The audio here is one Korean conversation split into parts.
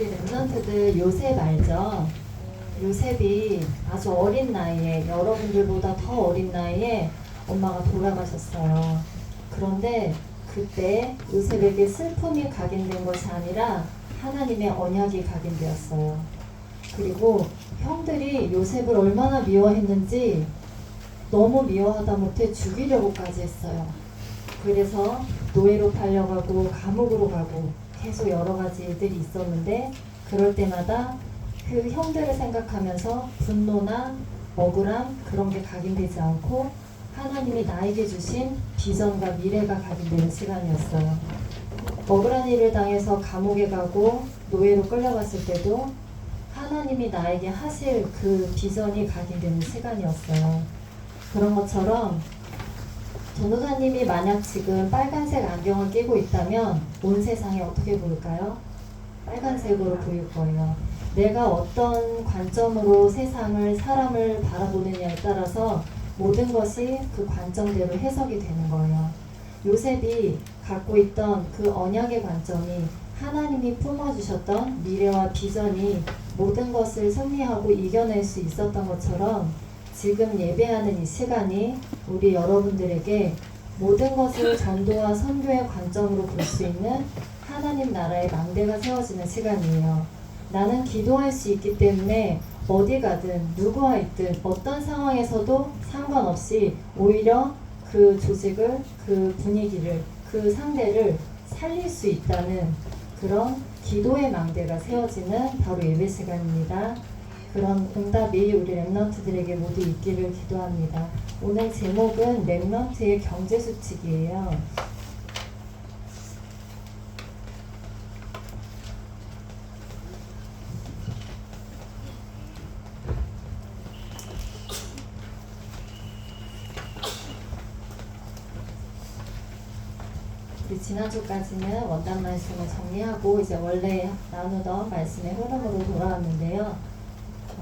우리 랩런트들 요셉 알죠? 요셉이 아주 어린 나이에, 여러분들보다 더 어린 나이에 엄마가 돌아가셨어요. 그런데 그때 요셉에게 슬픔이 각인된 것이 아니라 하나님의 언약이 각인되었어요. 그리고 형들이 요셉을 얼마나 미워했는지 너무 미워하다 못해 죽이려고까지 했어요. 그래서 노예로 팔려가고 감옥으로 가고 계속 여러 가지 일들이 있었는데, 그럴 때마다 그 형들을 생각하면서 분노나 억울함 그런 게 각인되지 않고 하나님이 나에게 주신 비전과 미래가 각인되는 시간이었어요. 억울한 일을 당해서 감옥에 가고 노예로 끌려갔을 때도 하나님이 나에게 하실 그 비전이 각인되는 시간이었어요. 그런 것처럼 전도사님이 만약 지금 빨간색 안경을 끼고 있다면 온 세상이 어떻게 보일까요? 빨간색으로 보일 거예요. 내가 어떤 관점으로 세상을, 사람을 바라보느냐에 따라서 모든 것이 그 관점대로 해석이 되는 거예요. 요셉이 갖고 있던 그 언약의 관점이 하나님이 품어주셨던 미래와 비전이 모든 것을 승리하고 이겨낼 수 있었던 것처럼, 지금 예배하는 이 시간이 우리 여러분들에게 모든 것을 전도와 선교의 관점으로 볼 수 있는 하나님 나라의 망대가 세워지는 시간이에요. 나는 기도할 수 있기 때문에 어디 가든 누구와 있든 어떤 상황에서도 상관없이 오히려 그 조직을, 그 분위기를, 그 상대를 살릴 수 있다는 그런 기도의 망대가 세워지는 바로 예배 시간입니다. 그런 응답이 우리 랩런트들에게 모두 있기를 기도합니다. 오늘 제목은 랩런트의 경제수칙이에요. 우리 지난주까지는 원단 말씀을 정리하고 이제 원래 나누던 말씀의 흐름으로 돌아왔는데요.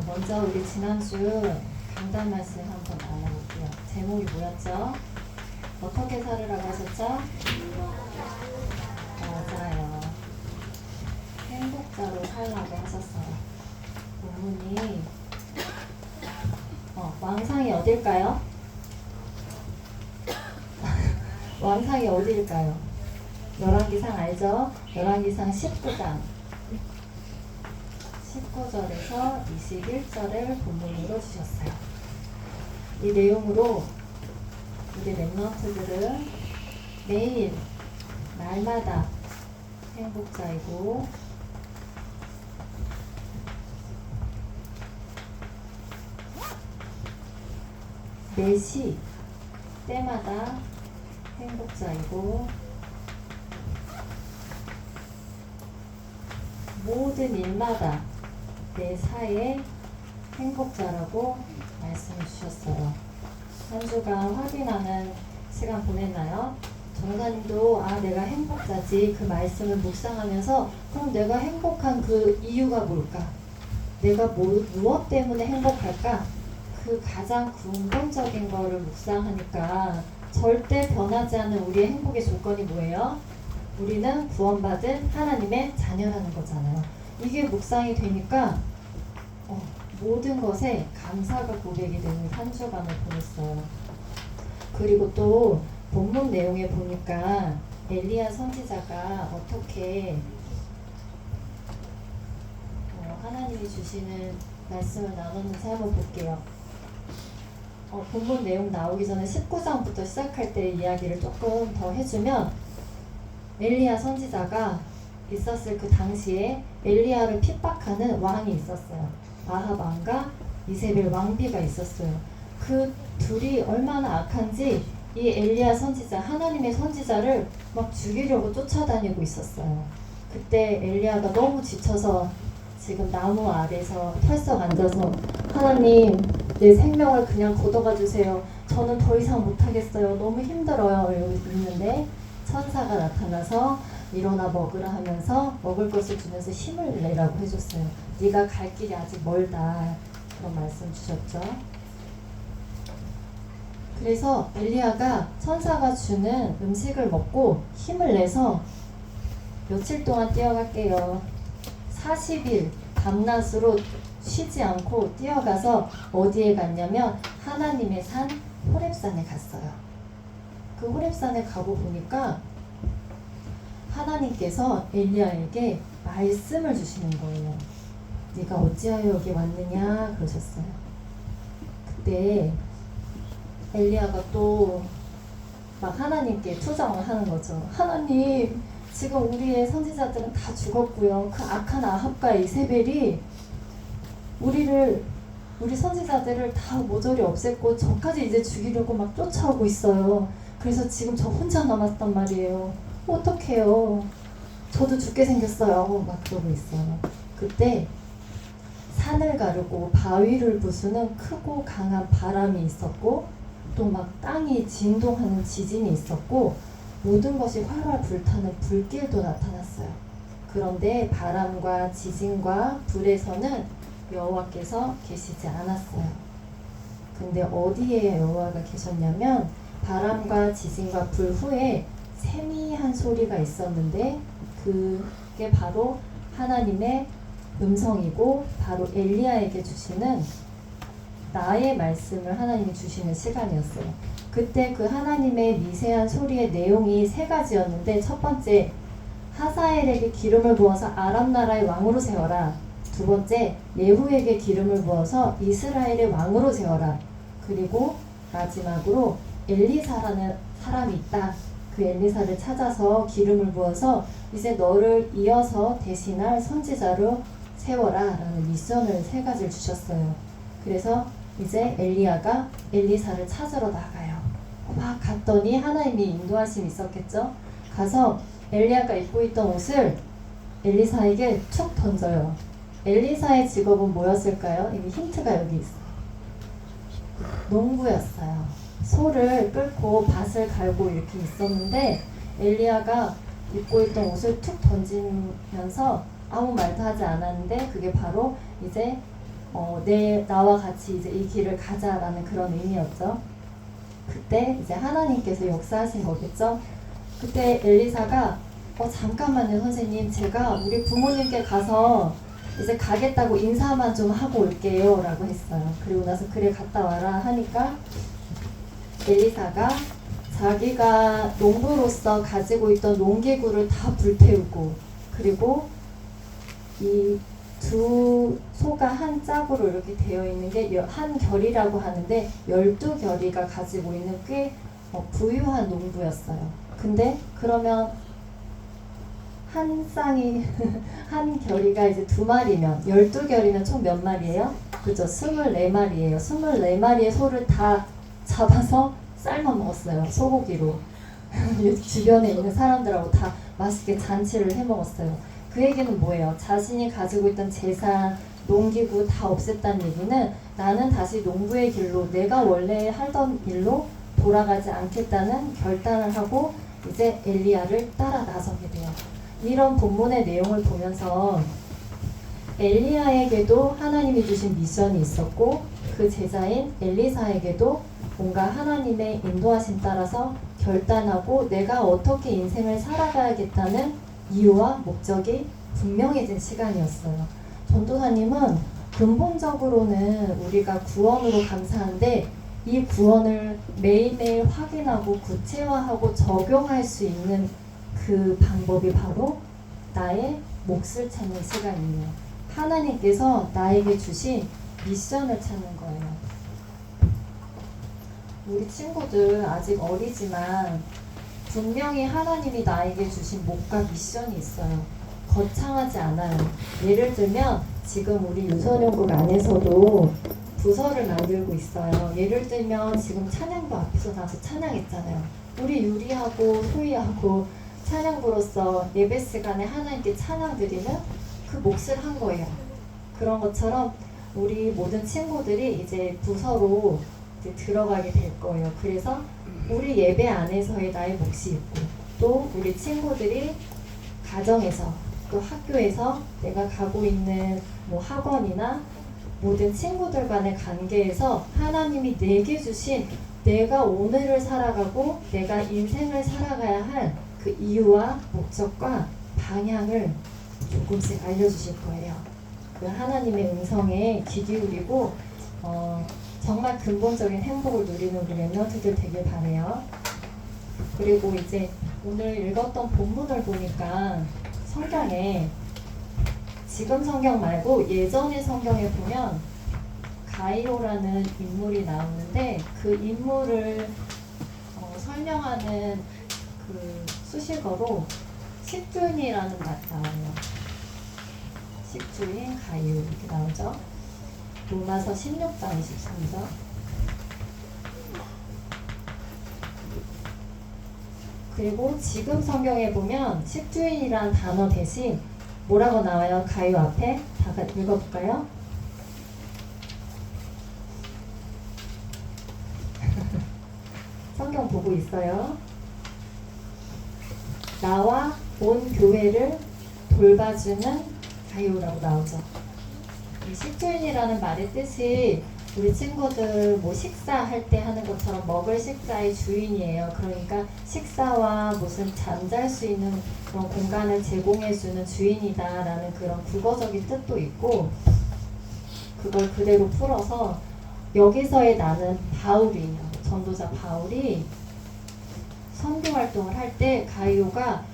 먼저 우리 지난주 강단 말씀 한번 나눠볼게요. 제목이 뭐였죠? 어떻게 살으라고 하셨죠? 맞아요. 행복자로 살라고 하셨어요. 본문이 왕상이 어딜까요? 왕상이 어디일까요? 열왕기상 알죠? 열왕기상 19장 19절에서 21절을 본문으로 주셨어요. 이 내용으로 우리 랩런트들은 매일 날마다 행복자이고 매시 때마다 행복자이고 모든 일마다 내 사에 행복자라고 말씀해 주셨어요. 한 주간 확인하는 시간 보냈나요? 전도사님도 내가 행복자지, 그 말씀을 묵상하면서 그럼 내가 행복한 그 이유가 뭘까? 내가 무엇 때문에 행복할까? 그 가장 근본적인 거를 묵상하니까 절대 변하지 않는 우리의 행복의 조건이 뭐예요? 우리는 구원받은 하나님의 자녀라는 거잖아요. 이게 묵상이 되니까 모든 것에 감사가 고백이 되는 한 주간을 보냈어요. 그리고 또 본문 내용에 보니까 엘리야 선지자가 어떻게 하나님이 주시는 말씀을 나눴는지 한번 볼게요. 본문 내용 나오기 전에 19장부터 시작할 때 이야기를 조금 더 해주면, 엘리야 선지자가 있었을 그 당시에 엘리야를 핍박하는 왕이 있었어요. 아합 왕과 이세벨 왕비가 있었어요. 그 둘이 얼마나 악한지 이 엘리야 선지자, 하나님의 선지자를 막 죽이려고 쫓아다니고 있었어요. 그때 엘리야가 너무 지쳐서 지금 나무 아래서 털썩 앉아서, 하나님 내 생명을 그냥 걷어가 주세요. 저는 더 이상 못하겠어요. 너무 힘들어요. 이러고 있는데 천사가 나타나서 일어나 먹으라 하면서 먹을 것을 주면서 힘을 내라고 해줬어요. 네가 갈 길이 아직 멀다, 그런 말씀 주셨죠. 그래서 엘리야가 천사가 주는 음식을 먹고 힘을 내서 며칠 동안 뛰어갈게요. 40일 밤낮으로 쉬지 않고 뛰어가서 어디에 갔냐면 하나님의 산 호렙산에 갔어요. 그 호렙산에 가고 보니까 하나님께서 엘리야에게 말씀을 주시는 거예요. 네가 어찌하여 여기 왔느냐 그러셨어요. 그때 엘리야가 또 막 하나님께 투정을 하는 거죠. 하나님, 지금 우리의 선지자들은 다 죽었고요. 그 악한 아합과 이세벨이 우리 선지자들을 다 모조리 없앴고 저까지 이제 죽이려고 막 쫓아오고 있어요. 그래서 지금 저 혼자 남았단 말이에요. 어떡해요. 저도 죽게 생겼어요. 막 그러고 있어요. 그때 산을 가르고 바위를 부수는 크고 강한 바람이 있었고 또 막 땅이 진동하는 지진이 있었고 모든 것이 활활 불타는 불길도 나타났어요. 그런데 바람과 지진과 불에서는 여호와께서 계시지 않았어요. 근데 어디에 여호와가 계셨냐면 바람과 지진과 불 후에 세미한 소리가 있었는데 그게 바로 하나님의 음성이고 바로 엘리야에게 주시는 나의 말씀을 하나님이 주시는 시간이었어요. 그때 그 하나님의 미세한 소리의 내용이 세 가지였는데 첫 번째, 하사엘에게 기름을 부어서 아람 나라의 왕으로 세워라. 두 번째, 예후에게 기름을 부어서 이스라엘의 왕으로 세워라. 그리고 마지막으로 엘리사라는 사람이 있다. 그 엘리사를 찾아서 기름을 부어서 이제 너를 이어서 대신할 선지자로 세워라 라는 미션을 세 가지를 주셨어요. 그래서 이제 엘리야가 엘리사를 찾으러 나가요. 막 갔더니 하나님이 인도하심이 있었겠죠. 가서 엘리야가 입고 있던 옷을 엘리사에게 툭 던져요. 엘리사의 직업은 뭐였을까요? 이미 힌트가 여기 있어요. 농부였어요. 소를 끌고 밭을 갈고 이렇게 있었는데 엘리야가 입고 있던 옷을 툭 던지면서 아무 말도 하지 않았는데 그게 바로 이제 나와 같이 이제 이 길을 가자라는 그런 의미였죠. 그때 이제 하나님께서 역사하신 거겠죠. 그때 엘리사가 잠깐만요 선생님, 제가 우리 부모님께 가서 이제 가겠다고 인사만 좀 하고 올게요 라고 했어요. 그리고 나서 그래 갔다 와라 하니까 엘리사가 자기가 농부로서 가지고 있던 농기구를 다 불태우고 그리고 이 두 소가 한 짝으로 이렇게 되어 있는 게 한 결이라고 하는데 12결이가 가지고 있는 꽤 부유한 농부였어요. 근데 그러면 한 쌍이 한 결이가 이제 2마리면 12결이면 총 몇 마리예요? 그죠? 24마리예요. 24마리의 소를 다 잡아서 삶아 먹었어요. 소고기로. 주변에 있는 사람들하고 다 맛있게 잔치를 해 먹었어요. 그 얘기는 뭐예요? 자신이 가지고 있던 재산, 농기구 다 없앴다는 얘기는 나는 다시 농부의 길로 내가 원래 하던 일로 돌아가지 않겠다는 결단을 하고 이제 엘리야를 따라 나서게 돼요. 이런 본문의 내용을 보면서 엘리야에게도 하나님이 주신 미션이 있었고 그 제자인 엘리사에게도 뭔가 하나님의 인도하심 따라서 결단하고 내가 어떻게 인생을 살아가야겠다는 이유와 목적이 분명해진 시간이었어요. 전도사님은 근본적으로는 우리가 구원으로 감사한데 이 구원을 매일매일 확인하고 구체화하고 적용할 수 있는 그 방법이 바로 나의 몫을 찾는 시간이에요. 하나님께서 나에게 주신 미션을 찾는 거예요. 우리 친구들 아직 어리지만 분명히 하나님이 나에게 주신 목과 미션이 있어요. 거창하지 않아요. 예를 들면 지금 우리 유선연극 안에서도 부서를 만들고 있어요. 예를 들면 지금 찬양부 앞에서 나서 찬양했잖아요. 우리 유리하고 소희하고 찬양부로서 예배 시간에 하나님께 찬양 드리는 그 몫을 한 거예요. 그런 것처럼 우리 모든 친구들이 이제 부서로 이제 들어가게 될 거예요. 그래서 우리 예배 안에서의 나의 몫이 있고 또 우리 친구들이 가정에서 또 학교에서 내가 가고 있는 뭐 학원이나 모든 친구들 간의 관계에서 하나님이 내게 주신 내가 오늘을 살아가고 내가 인생을 살아가야 할 그 이유와 목적과 방향을 조금씩 알려주실 거예요. 그 하나님의 음성에 귀 기울이고 정말 근본적인 행복을 누리는 우리 랩런트들 되길 바래요. 그리고 이제 오늘 읽었던 본문을 보니까 성경에 지금 성경 말고 예전의 성경에 보면 가이오라는 인물이 나오는데 그 인물을 설명하는 그 수식어로 식주인이라는 말 나와요. 식주인 가이오 이렇게 나오죠. 로마서 16장 23절. 그리고 지금 성경에 보면 식주인이란 단어 대신 뭐라고 나와요? 가이오 앞에? 다 읽어볼까요? 성경 보고 있어요. 나와 온 교회를 돌봐주는 가이오라고 나오죠. 이 식주인이라는 말의 뜻이 우리 친구들 뭐 식사할 때 하는 것처럼 먹을 식사의 주인이에요. 그러니까 식사와 무슨 잠잘 수 있는 그런 공간을 제공해주는 주인이다라는 그런 국어적인 뜻도 있고, 그걸 그대로 풀어서 여기서의 나는 바울이에요. 전도자 바울이 선교 활동을 할 때 가이오가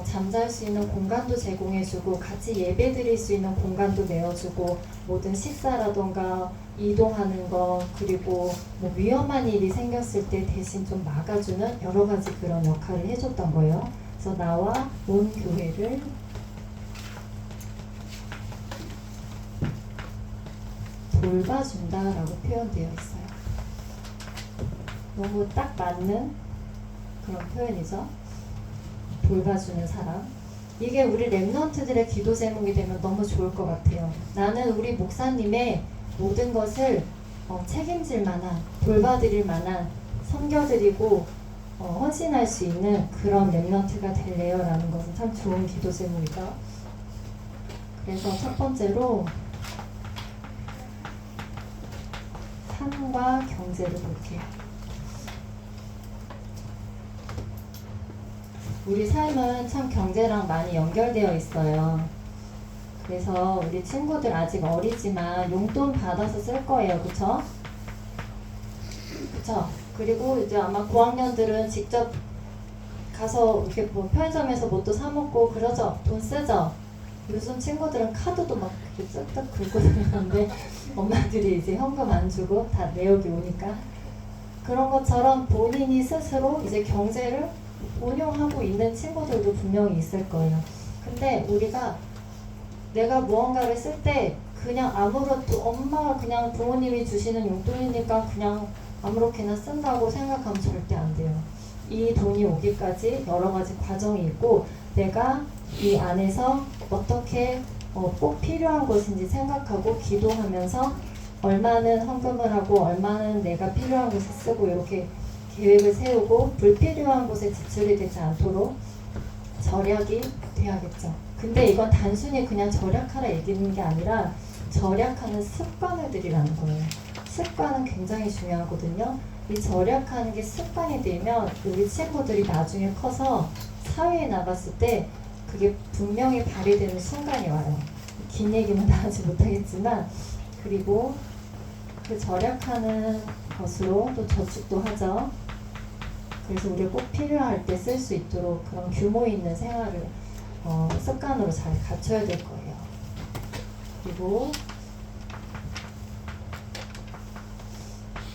잠잘 수 있는 공간도 제공해주고 같이 예배 드릴 수 있는 공간도 내어주고 모든 식사라던가 이동하는 거 그리고 뭐 위험한 일이 생겼을 때 대신 좀 막아주는 여러 가지 그런 역할을 해줬던 거예요. 그래서 나와 온 교회를 돌봐준다라고 표현되어 있어요. 너무 딱 맞는 그런 표현이죠. 돌봐주는 사람. 이게 우리 랩런트들의 기도 제목이 되면 너무 좋을 것 같아요. 나는 우리 목사님의 모든 것을 책임질 만한, 돌봐드릴 만한, 섬겨드리고 헌신할 수 있는 그런 랩런트가 될래요 라는 것은 참 좋은 기도 제목이죠. 그래서 첫 번째로 삶과 경제를 볼게요. 우리 삶은 참 경제랑 많이 연결되어 있어요. 그래서 우리 친구들 아직 어리지만 용돈 받아서 쓸 거예요. 그쵸? 그쵸? 그리고 이제 아마 고학년들은 직접 가서 이렇게 뭐 편의점에서 뭐 또 사 먹고 그러죠? 돈 쓰죠? 요즘 친구들은 카드도 막 이렇게 쓱쓱 긁고 다니는데 엄마들이 이제 현금 안 주고 다 내역이 오니까 그런 것처럼 본인이 스스로 이제 경제를 운영하고 있는 친구들도 분명히 있을 거예요. 근데 우리가 내가 무언가를 쓸 때 그냥 아무렇도 엄마가 그냥 부모님이 주시는 용돈이니까 그냥 아무렇게나 쓴다고 생각하면 절대 안 돼요. 이 돈이 오기까지 여러 가지 과정이 있고 내가 이 안에서 어떻게 꼭 필요한 것인지 생각하고 기도하면서 얼마는 헌금을 하고 얼마는 내가 필요한 곳에 쓰고 이렇게 계획을 세우고 불필요한 곳에 지출이 되지 않도록 절약이 돼야겠죠. 근데 이건 단순히 그냥 절약하라 얘기하는 게 아니라 절약하는 습관을 들이라는 거예요. 습관은 굉장히 중요하거든요. 이 절약하는 게 습관이 되면 우리 친구들이 나중에 커서 사회에 나갔을 때 그게 분명히 발휘되는 순간이 와요. 긴 얘기는 다 하지 못하겠지만 그리고 그 절약하는 것으로 또 저축도 하죠. 그래서 우리가 꼭 필요할 때 쓸 수 있도록 그런 규모 있는 생활을 습관으로 잘 갖춰야 될 거예요. 그리고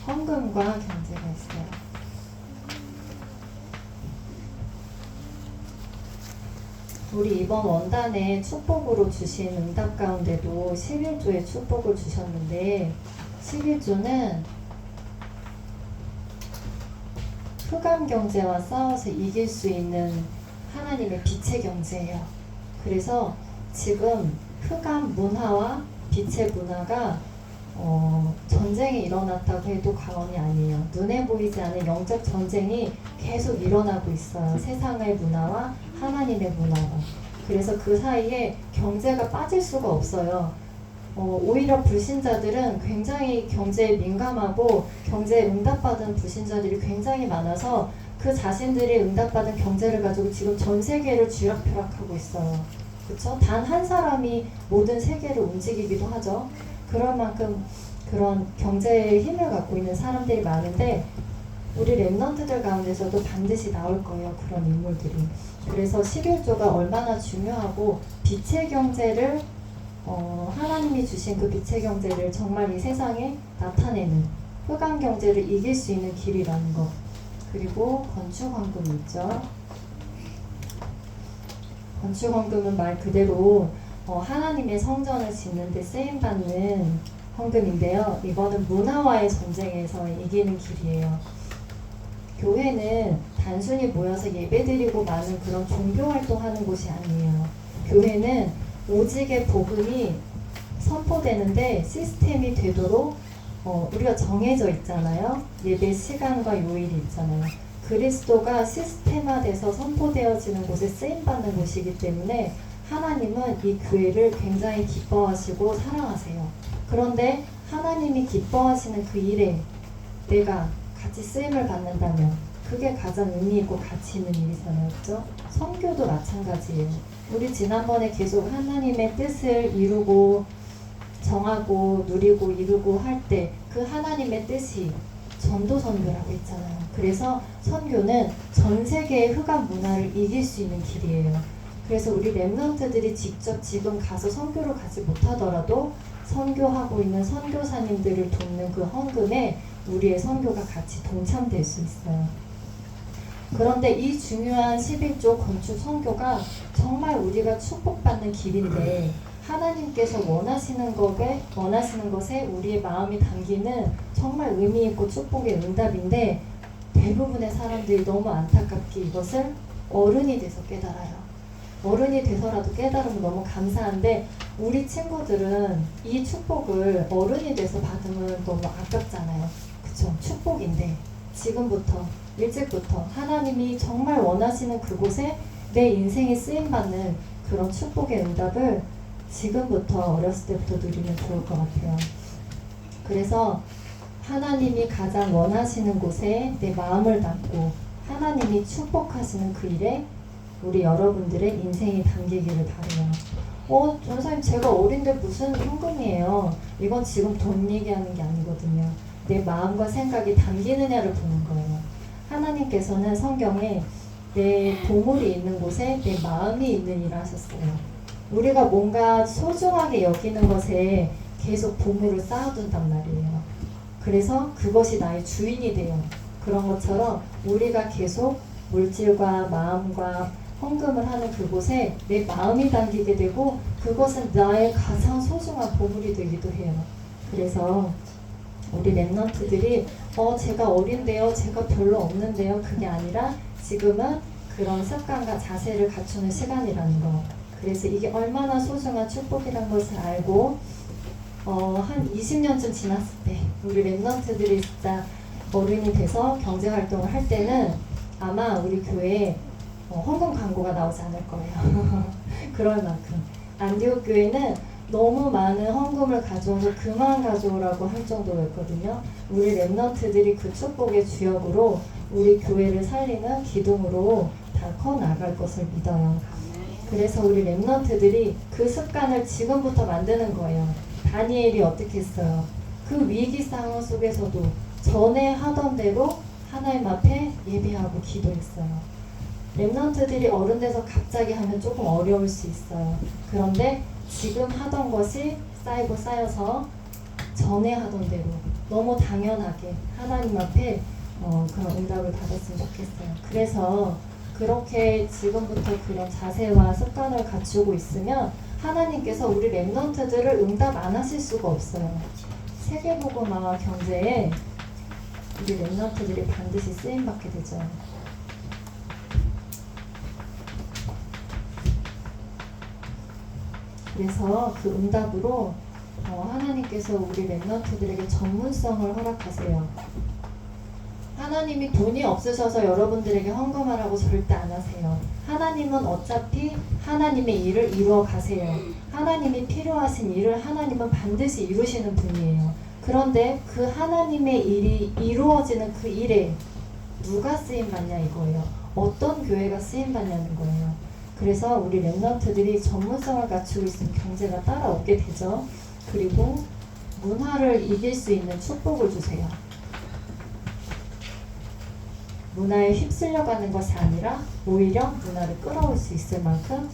헌금과 경제가 있어요. 우리 이번 원단에 축복으로 주신 응답 가운데도 11조의 축복을 주셨는데 11조는 흑암 경제와 싸워서 이길 수 있는 하나님의 빛의 경제예요. 그래서 지금 흑암 문화와 빛의 문화가 전쟁이 일어났다고 해도 과언이 아니에요. 눈에 보이지 않는 영적 전쟁이 계속 일어나고 있어요. 세상의 문화와 하나님의 문화가. 그래서 그 사이에 경제가 빠질 수가 없어요. 오히려 불신자들은 굉장히 경제에 민감하고 경제에 응답받은 불신자들이 굉장히 많아서 그 자신들이 응답받은 경제를 가지고 지금 전 세계를 쥐락펴락하고 있어요. 그쵸? 단 한 사람이 모든 세계를 움직이기도 하죠. 그럴 만큼 그런 경제의 힘을 갖고 있는 사람들이 많은데 우리 랩런트들 가운데서도 반드시 나올 거예요. 그런 인물들이. 그래서 11조가 얼마나 중요하고 빛의 경제를 하나님이 주신 그 빛의 경제를 정말 이 세상에 나타내는 흑암 경제를 이길 수 있는 길이라는 거. 그리고 건축헌금이 있죠. 건축헌금은 말 그대로 하나님의 성전을 짓는 데 쓰임받는 헌금인데요. 이거는 문화와의 전쟁에서 이기는 길이에요. 교회는 단순히 모여서 예배드리고 마는 그런 종교활동하는 곳이 아니에요. 교회는 오직의 복음이 선포되는데 시스템이 되도록 우리가 정해져 있잖아요. 예배 시간과 요일이 있잖아요. 그리스도가 시스템화돼서 선포되어지는 곳에 쓰임받는 곳이기 때문에 하나님은 이 교회를 굉장히 기뻐하시고 사랑하세요. 그런데 하나님이 기뻐하시는 그 일에 내가 같이 쓰임을 받는다면 그게 가장 의미 있고 가치 있는 일이잖아요. 그죠? 선교도 마찬가지예요. 우리 지난번에 계속 하나님의 뜻을 이루고 정하고 누리고 이루고 할 때 그 하나님의 뜻이 전도 선교라고 했잖아요. 그래서 선교는 전 세계의 흑암 문화를 이길 수 있는 길이에요. 그래서 우리 랩런트들이 직접 지금 가서 선교를 가지 못하더라도 선교하고 있는 선교사님들을 돕는 그 헌금에 우리의 선교가 같이 동참될 수 있어요. 그런데 이 중요한 11조 건축 선교가 정말 우리가 축복받는 길인데 하나님께서 원하시는 것에 우리의 마음이 담기는 정말 의미 있고 축복의 응답인데 대부분의 사람들이 너무 안타깝게 이것을 어른이 돼서 깨달아요. 어른이 돼서라도 깨달으면 너무 감사한데 우리 친구들은 이 축복을 어른이 돼서 받으면 너무 아깝잖아요. 그쵸? 축복인데 지금부터 일찍부터 하나님이 정말 원하시는 그곳에 내 인생이 쓰임받는 그런 축복의 응답을 지금부터 어렸을 때부터 누리면 좋을 것 같아요. 그래서 하나님이 가장 원하시는 곳에 내 마음을 담고 하나님이 축복하시는 그 일에 우리 여러분들의 인생이 담기기를 바라요. 전사님 제가 어린데 무슨 헌금이에요. 이건 지금 돈 얘기하는 게 아니거든요. 내 마음과 생각이 담기느냐를 보는 거예요. 하나님께서는 성경에 내 보물이 있는 곳에 내 마음이 있는 일을 하셨어요. 우리가 뭔가 소중하게 여기는 것에 계속 보물을 쌓아둔단 말이에요. 그래서 그것이 나의 주인이 돼요. 그런 것처럼 우리가 계속 물질과 마음과 헌금을 하는 그곳에 내 마음이 담기게 되고 그것은 나의 가장 소중한 보물이 되기도 해요. 그래서 우리 랩런트들이 제가 어린데요, 제가 별로 없는데요, 그게 아니라 지금은 그런 습관과 자세를 갖추는 시간이라는 거. 그래서 이게 얼마나 소중한 축복이라는 것을 알고 한 20년쯤 지났을 때 우리 랩런트들이 진짜 어른이 돼서 경제활동을 할 때는 아마 우리 교회에 헌금 광고가 나오지 않을 거예요. 그럴 만큼 안디옥 교회는 너무 많은 헌금을 가져와서 그만 가져오라고 할 정도였거든요. 우리 랩런트들이 그 축복의 주역으로 우리 교회를 살리는 기둥으로 다 커나갈 것을 믿어요. 그래서 우리 랩런트들이 그 습관을 지금부터 만드는 거예요. 다니엘이 어떻게 했어요? 그 위기 상황 속에서도 전에 하던 대로 하나님 앞에 예배하고 기도했어요. 랩런트들이 어른 돼서 갑자기 하면 조금 어려울 수 있어요. 그런데 지금 하던 것이 쌓이고 쌓여서 전에 하던 대로 너무 당연하게 하나님 앞에 그런 응답을 받았으면 좋겠어요. 그래서 그렇게 지금부터 그런 자세와 습관을 갖추고 있으면 하나님께서 우리 랩런트들을 응답 안 하실 수가 없어요. 세계복음화와 경제에 우리 랩런트들이 반드시 쓰임받게 되죠. 그래서 그 응답으로 하나님께서 우리 랩런트들에게 전문성을 허락하세요. 하나님이 돈이 없으셔서 여러분들에게 헌금하라고 절대 안 하세요. 하나님은 어차피 하나님의 일을 이루어 가세요. 하나님이 필요하신 일을 하나님은 반드시 이루시는 분이에요. 그런데 그 하나님의 일이 이루어지는 그 일에 누가 쓰임받냐 이거예요. 어떤 교회가 쓰임받냐는 거예요. 그래서 우리 랩런트들이 전문성을 갖추고 있으면 경제가 따라오게 되죠. 그리고 문화를 이길 수 있는 축복을 주세요. 문화에 휩쓸려가는 것이 아니라 오히려 문화를 끌어올 수 있을 만큼.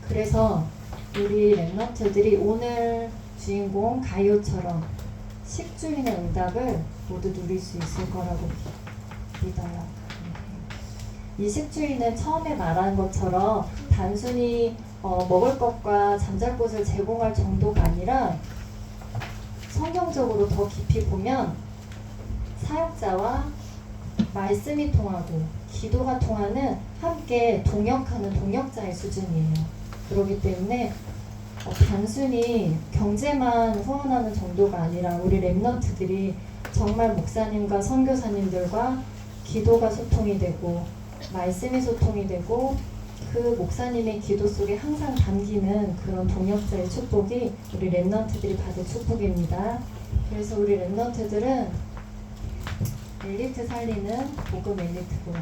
그래서 우리 랩런트들이 오늘 주인공 가요처럼 식주인의 응답을 모두 누릴 수 있을 거라고 믿어요. 이 식주인은 처음에 말한 것처럼 단순히 먹을 것과 잠잘 곳을 제공할 정도가 아니라 성경적으로 더 깊이 보면 사역자와 말씀이 통하고 기도가 통하는 함께 동역하는 동역자의 수준이에요. 그렇기 때문에 단순히 경제만 후원하는 정도가 아니라 우리 랩런트들이 정말 목사님과 선교사님들과 기도가 소통이 되고 말씀이 소통이 되고 그 목사님의 기도 속에 항상 담기는 그런 동역자의 축복이 우리 랩런트들이 받을 축복입니다. 그래서 우리 랩런트들은 엘리트 살리는 복음 엘리트로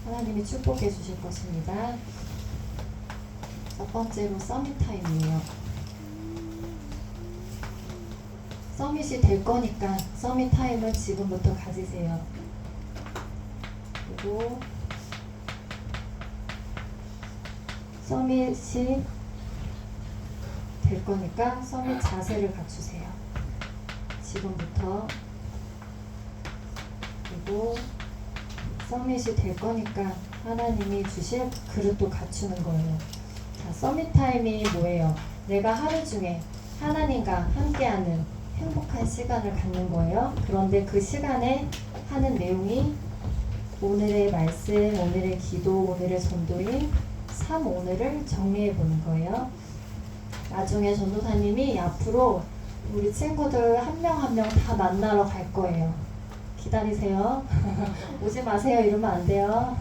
하나님이 축복해 주실 것입니다. 첫 번째로 서밋 타임이에요. 서밋이 될 거니까 서밋 타임을 지금부터 가지세요. 그리고 서밋이 될 거니까 서밋 자세를 갖추세요. 지금부터. 그리고 서밋이 될 거니까 하나님이 주실 그릇도 갖추는 거예요. 자, 서밋 타임이 뭐예요? 내가 하루 중에 하나님과 함께하는 행복한 시간을 갖는 거예요. 그런데 그 시간에 하는 내용이 오늘의 말씀, 오늘의 기도, 오늘의 전도인 3오늘을 정리해 보는 거예요. 나중에 전도사님이 앞으로 우리 친구들 한 명 한 명 다 만나러 갈 거예요. 기다리세요. 오지 마세요 이러면 안 돼요.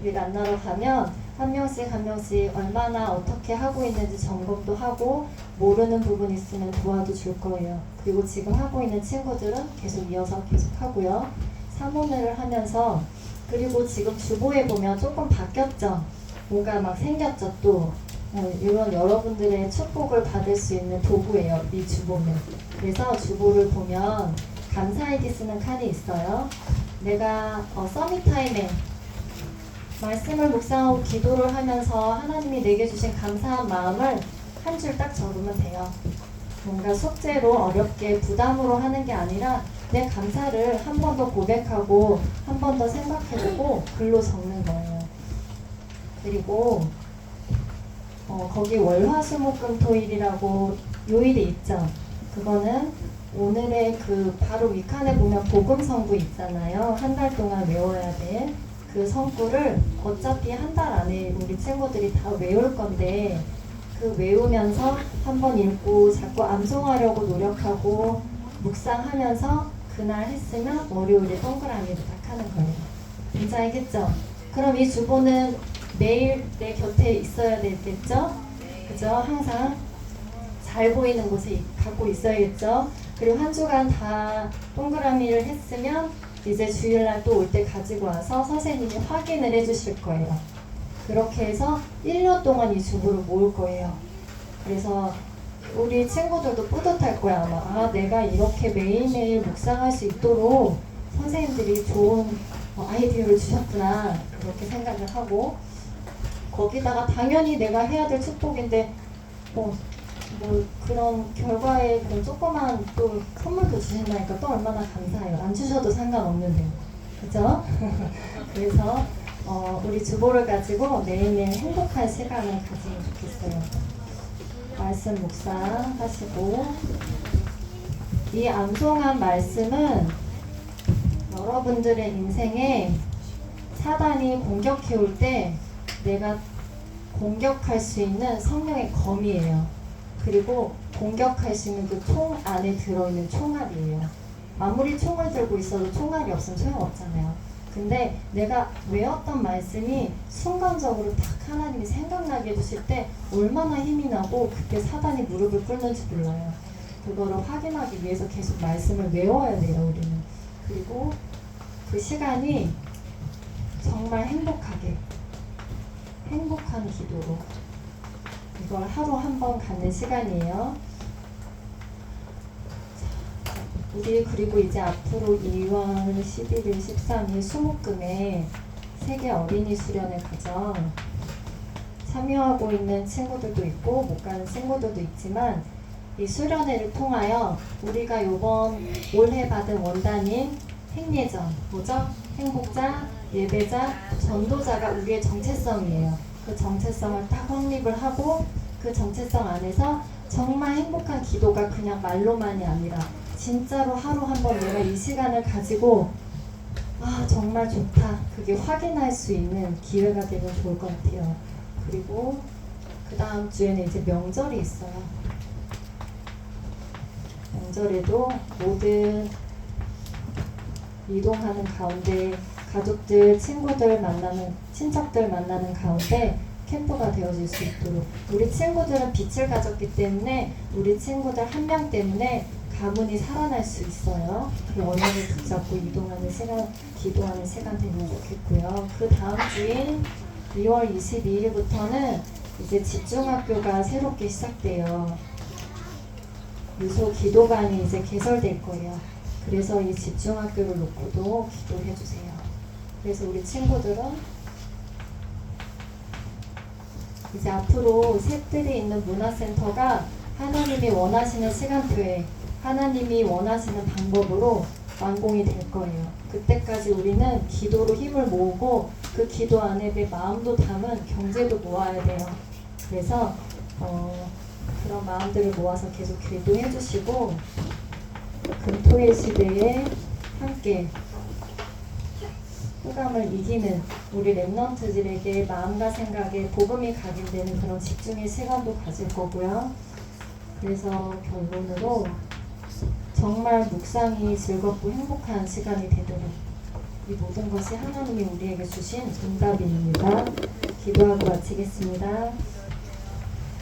우리 만나러 가면 한 명씩 한 명씩 얼마나 어떻게 하고 있는지 점검도 하고 모르는 부분 있으면 도와도 줄 거예요. 그리고 지금 하고 있는 친구들은 계속 이어서 계속 하고요. 3오늘을 하면서 그리고 지금 주보에 보면 조금 바뀌었죠. 뭔가 막 생겼죠 또. 이런 여러분들의 축복을 받을 수 있는 도구예요. 이 주보는. 그래서 주보를 보면 감사일기 쓰는 칸이 있어요. 내가 서밋 타임에 말씀을 묵상하고 기도를 하면서 하나님이 내게 주신 감사한 마음을 한 줄 딱 적으면 돼요. 뭔가 숙제로 어렵게 부담으로 하는 게 아니라 내 감사를 한 번 더 고백하고 한 번 더 생각해보고 글로 적는 거예요. 그리고 거기 월화수목금토일이라고 요일이 있죠. 그거는 오늘의 그 바로 윗칸에 보면 복음성구 있잖아요. 한 달 동안 외워야 돼. 그 성구를 어차피 한 달 안에 우리 친구들이 다 외울 건데 그 외우면서 한번 읽고 자꾸 암송하려고 노력하고 묵상하면서 그날 했으면 월요일에 동그라미를 딱 하는 거예요. 괜찮겠죠? 그럼 이 주보는 매일 내 곁에 있어야 되겠죠? 그죠? 항상 잘 보이는 곳에 갖고 있어야겠죠? 그리고 한 주간 다 동그라미를 했으면 이제 주일날 또 올 때 가지고 와서 선생님이 확인을 해주실 거예요. 그렇게 해서 1년 동안 이 주보를 모을 거예요. 그래서 우리 친구들도 뿌듯할 거야 아마. 아, 내가 이렇게 매일매일 묵상할 수 있도록 선생님들이 좋은 아이디어를 주셨구나 그렇게 생각을 하고 거기다가 당연히 내가 해야 될 축복인데 뭐 그런 결과에 그런 조그만 또 선물도 주신다니까 또 얼마나 감사해요. 안 주셔도 상관없는데 그죠? 그래서 우리 주보를 가지고 매일매일 행복한 시간을 가지면 좋겠어요. 말씀 묵상하시고 이 암송한 말씀은 여러분들의 인생에 사단이 공격해올 때 내가 공격할 수 있는 성령의 검이에요. 그리고 공격할 수 있는 그 총 안에 들어있는 총알이에요. 아무리 총을 들고 있어도 총알이 없으면 소용없잖아요. 근데 내가 외웠던 말씀이 순간적으로 딱 하나님이 생각나게 해주실 때 얼마나 힘이 나고 그때 사단이 무릎을 꿇는지 몰라요. 그거를 확인하기 위해서 계속 말씀을 외워야 돼요, 우리는. 그리고 그 시간이 정말 행복한 기도로 이걸 하루 한 번 갖는 시간이에요. 우리 그리고 이제 앞으로 2월 11일, 13일 수목금에 세계 어린이 수련회 가죠. 참여하고 있는 친구들도 있고 못 가는 친구들도 있지만 이 수련회를 통하여 우리가 올해 받은 원단인 행예전, 뭐죠? 행복자, 예배자, 전도자가 우리의 정체성이에요. 그 정체성을 딱 확립을 하고 그 정체성 안에서 정말 행복한 기도가 그냥 말로만이 아니라 진짜로 하루 한 번 내가 이 시간을 가지고 정말 좋다 그게 확인할 수 있는 기회가 되면 좋을 것 같아요. 그리고 그 다음 주에는 이제 명절이 있어요. 명절에도 모든 이동하는 가운데 가족들, 친구들 만나는, 친척들 만나는 가운데 캠프가 되어질 수 있도록 우리 친구들은 빛을 가졌기 때문에 우리 친구들 한 명 때문에 가문이 살아날 수 있어요. 그 원인을 붙잡고 이동하는 시간, 기도하는 시간 되면 좋겠고요. 그 다음 주인 2월 22일부터는 이제 집중학교가 새롭게 시작돼요. 유소 기도반이 이제 개설될 거예요. 그래서 이 집중학교를 놓고도 기도해 주세요. 그래서 우리 친구들은 이제 앞으로 셋들이 있는 문화센터가 하나님이 원하시는 시간표에 하나님이 원하시는 방법으로 완공이 될 거예요. 그때까지 우리는 기도로 힘을 모으고 그 기도 안에 내 마음도 담은 경제도 모아야 돼요. 그래서 그런 마음들을 모아서 계속 기도해 주시고 금토일 시대에 함께 흑암을 이기는 우리 랩런트들에게 마음과 생각에 복음이 각인되는 그런 집중의 시간도 가질 거고요. 그래서 결론으로 정말 묵상이 즐겁고 행복한 시간이 되도록 이 모든 것이 하나님이 우리에게 주신 응답입니다. 기도하고 마치겠습니다.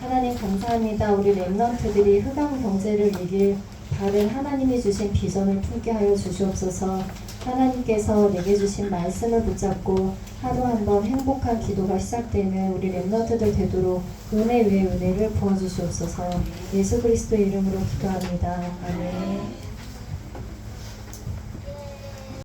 하나님 감사합니다. 우리 랩런트들이 흑암 경제를 이길 바른 하나님이 주신 비전을 품게 하여 주시옵소서. 하나님께서 내게 주신 말씀을 붙잡고 하루 한 번 행복한 기도가 시작되는 우리 랩런트들 되도록 은혜 위에 은혜를 부어주시옵소서. 예수 그리스도의 이름으로 기도합니다. 아멘.